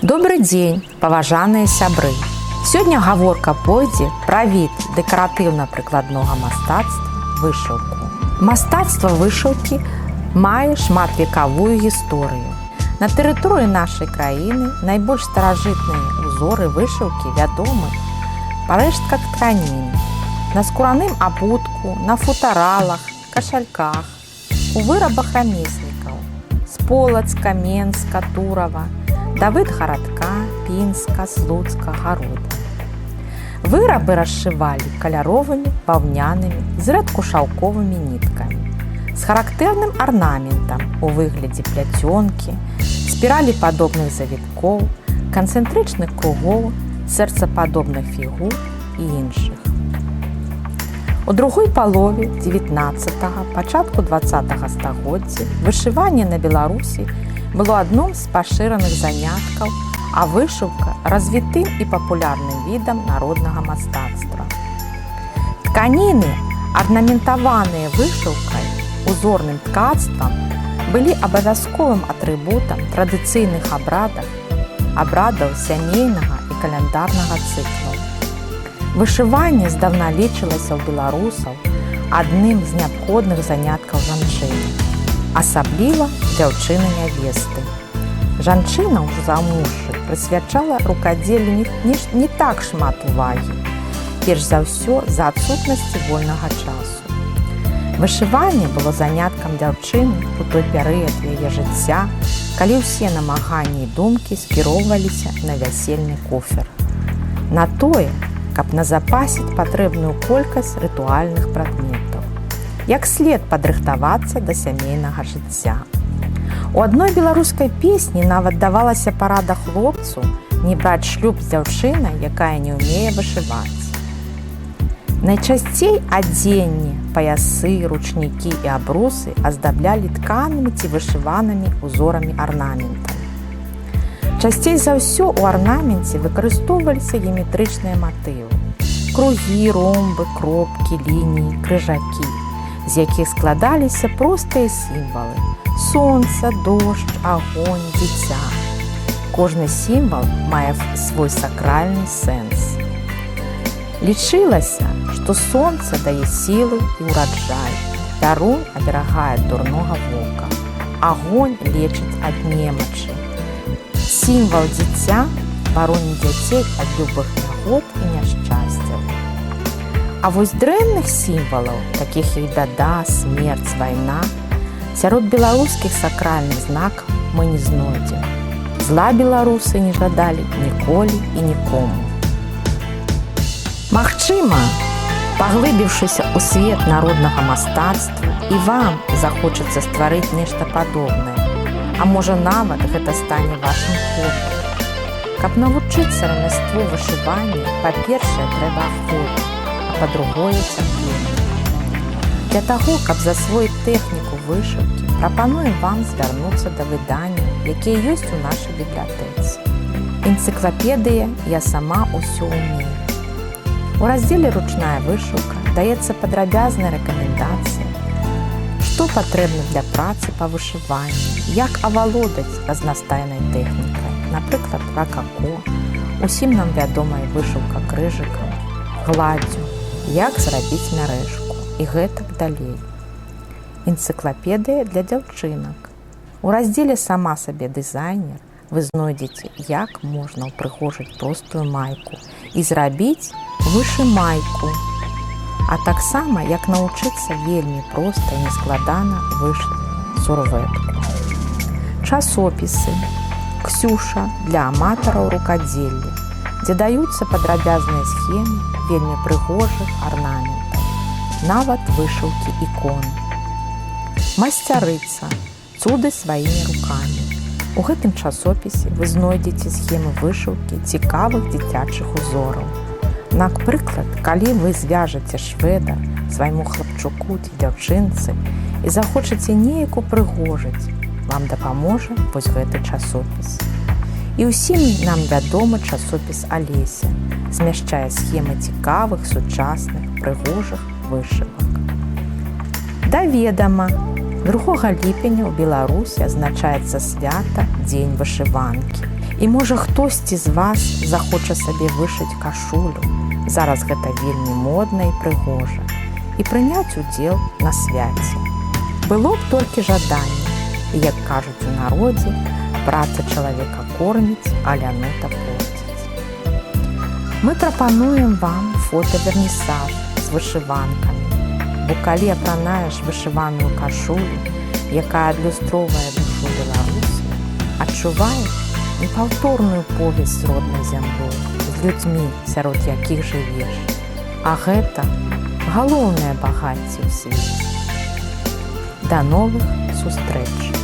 Добрый дзень, паважаныя сябры! Сёння гаворка пойдзе пра від дэкаратыўна-прыкладнога мастацтва вышыўку. Мастацтва вышыўкі мае шматвекавую гісторыю. На тэрыторыі нашай краіны найбольш старажытныя узоры вышыўкі вядомы па рэштках тканіны, на скураным абутку, на футаралах, кашальках, у вырабах рамеснікаў з Полацка, Менска, Турава, Давыдгарадка, Пінска, Слуцка, Гарода. Вырабы расшывалі каляровымі, баўнянымі, зрэдку шаўковымі ніткамі, з характэрным арнаментам у выглядзе пляцёнкі, спіралепадобных завіткоў, канцэнтрычных кругоў, сэрцападобных фігур і іншых. У другой палове 19-го, пачатку 20-го стагоддзя вышыванне на Беларусі было адным з пашыраных заняткаў, а вышыўка развітым і папулярным відам народнага мастацтва. Тканіны, арнаментаваныя вышыўкай, узорным ткацтвам, былі абавязковым атрыбутам традыцыйных абрадаў сямейнага і каляндарнага цыклаў. Вышыванне здаўна лічылася ў беларусаў адным з неабходных заняткаў жанчыны, асабліва дзяўчыны-нявесты. Жанчына ў замужжы прысвячала рукадзеллю не так шмат увагі, перш за ўсё з-за адсутнасці вольнага часу. Вышыванне было заняткам дзяўчыны ў той перыяд яе жыцця, калі ўсе намаганні і думкі скіроўваліся на вясельны куфер, на тое, каб назапасіць патрэбную колькасць рытуальных прадметаў, як след падрыхтавацца да сямейнага жыцця. У адной беларускай песні нават давалася парада хлопцу не браць шлюб з дзяўчынай, якая не ўмее вышываць. Найчасцей адзенне, паясы, ручнікі і абрусы аздаблялі тканымі ці вышыванымі узорамі арнаментамі. Часцей за ўсё ў арнаменце выкарыстоўваліся геаметрычныя матывы: кругі, ромбы, кропкі, лініі, крыжакі, з якіх складаліся простыя сімвалы: сонца, дождж, агонь, дзіця. Кожны сімвал мае свой сакральны сэнс. Лічылася, што сонца дае сілу і ўраджай, пярун аберагае ад дурнога вока, агонь лечыць ад немачы. Сімвал дзіця бароніць дзяцей ад любых нягод і няшчасцяў. А вось дрэнных сімвалаў, такіх як бяда, смерць, вайна, сярод беларускіх сакральных знакаў мы не знойдзем. Зла беларусы не жадалі ніколі і нікому. Магчыма, паглыбіўшыся ў свет народнага мастацтва, і вам захочацца стварыць нешта падобнае, а можа нават гэта стане вашым хобі. Каб навучыцца рамяству вышывання, па-першае, трэба ахвота, а па-другое, цярпенне. Для таго, каб засвоіць тэхніку вышыўкі, прапануем вам звярнуцца да выданняў, якія ёсць у нашай бібліятэцы. Энцыклапедыя «Я сама ўсё ўмею». У раздзеле «Ручная вышыўка» даецца падрабязная рэкамендацыя, што патрэбна для працы па вышыванні, як авалодаць разнастайнай тэхнікай, напрыклад, ракако, усім нам вядомая вышыўка крыжыкам, гладдзю, як зрабіць мярэжку і гэтак далей. Энцыклапедыя для дзяўчынак. У раздзеле «Сама сабе дызайнер» вы знойдзеце, як можна ўпрыгожыць простую майку і зрабіць вышымайку, а таксама як навучыцца вельмі проста і нескладана вышыць сурвэтку. Часопісы «Ксюша» для аматараў рукадзелля, дзе даюцца падрабязныя схемы вельмі прыгожых арнаментаў, нават вышыўкі ікон. «Масцярыца» цуды сваімі рукамі. У гэтым часопісе вы знойдзеце схемы вышыўкі цікавых дзіцячых узораў. Напрыклад, калі вы звяжаце шведа свайму хлапчуку ці дзяўчынцы і захочаце неяк упрыгожыць, вам дапаможа вось гэты часопіс. І ўсім нам вядомы часопіс «Алеся» змяшчае схемы цікавых, сучасных, прыгожых вышывак. Да ведама 2 ліпеня ў Беларусі азначаецца свята дзень вышыванкі. І можа хтосьці з вас захоча сабе вышыць кашулю. Зараз гэта вельмі модна і прыгожа. І прыняць удзел на свяце. Было б толькі жаданне. І, як кажуць у народзе, праца чалавека корміць, а лянота портіць. Мы прапануем вам фотавернісаж з вышыванкамі. Бо калі апранаеш вышываную кашулю, якая адлюстроўвае душу Беларусі, адчуваеш непаўторную повязь з роднай зямлёй, з людзьмі, сярод якіх жывеш. А гэта галоўнае багацце ў свеце. Да новых сустрэч!